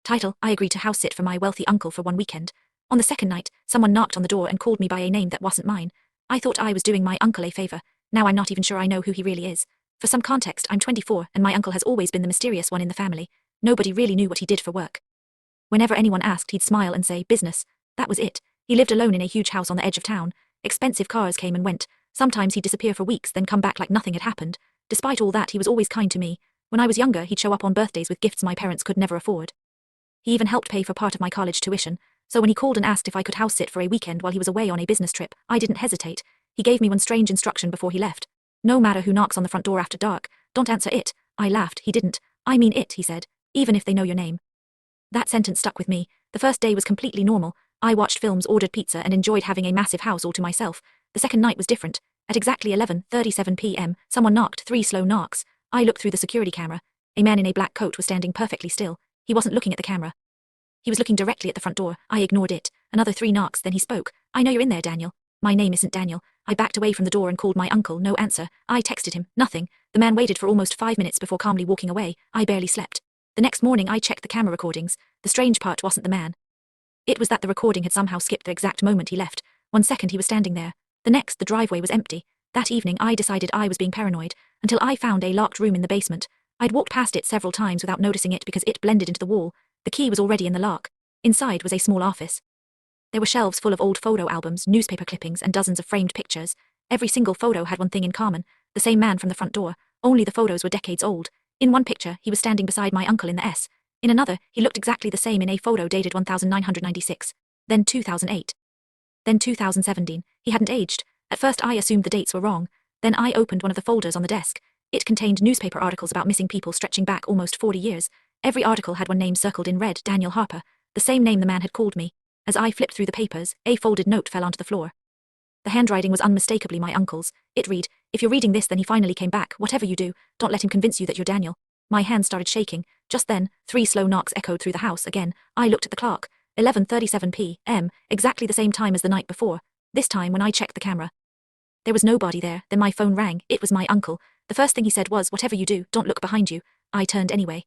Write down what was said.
Title: I agreed to house sit for my wealthy uncle for one weekend. On the second night, someone knocked on the door and called me by a name that wasn't mine. I thought I was doing my uncle a favor. Now I'm not even sure I know who he really is. For some context, I'm 24 and my uncle has always been the mysterious one in the family. Nobody really knew what he did for work. Whenever anyone asked, he'd smile and say, business. That was it. He lived alone in a huge house on the edge of town. Expensive cars came and went. Sometimes he'd disappear for weeks, then come back like nothing had happened. Despite all that, he was always kind to me. When I was younger, he'd show up on birthdays with gifts my parents could never afford. He even helped pay for part of my college tuition. So when he called and asked if I could house sit for a weekend while he was away on a business trip, I didn't hesitate. He gave me one strange instruction before he left. No matter who knocks on the front door after dark, don't answer it. I laughed. He didn't. I mean it, he said. Even if they know your name. That sentence stuck with me. The first day was completely normal. I watched films, ordered pizza, and enjoyed having a massive house all to myself. The second night was different. At exactly 11:37 p.m., someone knocked, 3 slow knocks. I looked through the security camera. A man in a black coat was standing perfectly still. He wasn't looking at the camera. He was looking directly at the front door. I ignored it. Another 3 knocks, then he spoke. I know you're in there, Daniel. My name isn't Daniel. I backed away from the door and called my uncle. No answer. I texted him. Nothing. The man waited for almost 5 minutes before calmly walking away. I barely slept. The next morning I checked the camera recordings. The strange part wasn't the man. It was that the recording had somehow skipped the exact moment he left. 1 second he was standing there. The next, the driveway was empty. That evening I decided I was being paranoid, until I found a locked room in the basement. I'd walked past it several times without noticing it because it blended into the wall. The key was already in the lock. Inside was a small office. There were shelves full of old photo albums, newspaper clippings, and dozens of framed pictures. Every single photo had one thing in common: the same man from the front door, only the photos were decades old. In one picture, he was standing beside my uncle in the S. In another, he looked exactly the same in a photo dated 1996. Then 2008. Then 2017. He hadn't aged. At first I assumed the dates were wrong. Then I opened one of the folders on the desk. It contained newspaper articles about missing people stretching back almost 40 years. Every article had one name circled in red: Daniel Harper, the same name the man had called me. As I flipped through the papers, a folded note fell onto the floor. The handwriting was unmistakably my uncle's. It read, "If you're reading this, then he finally came back. Whatever you do, don't let him convince you that you're Daniel." My hands started shaking. Just then, 3 slow knocks echoed through the house again. I looked at the clock. 11:37 p.m., exactly the same time as the night before. This time when I checked the camera, there was nobody there. Then my phone rang. It was my uncle. The first thing he said was, "Whatever you do, don't look behind you." I turned anyway.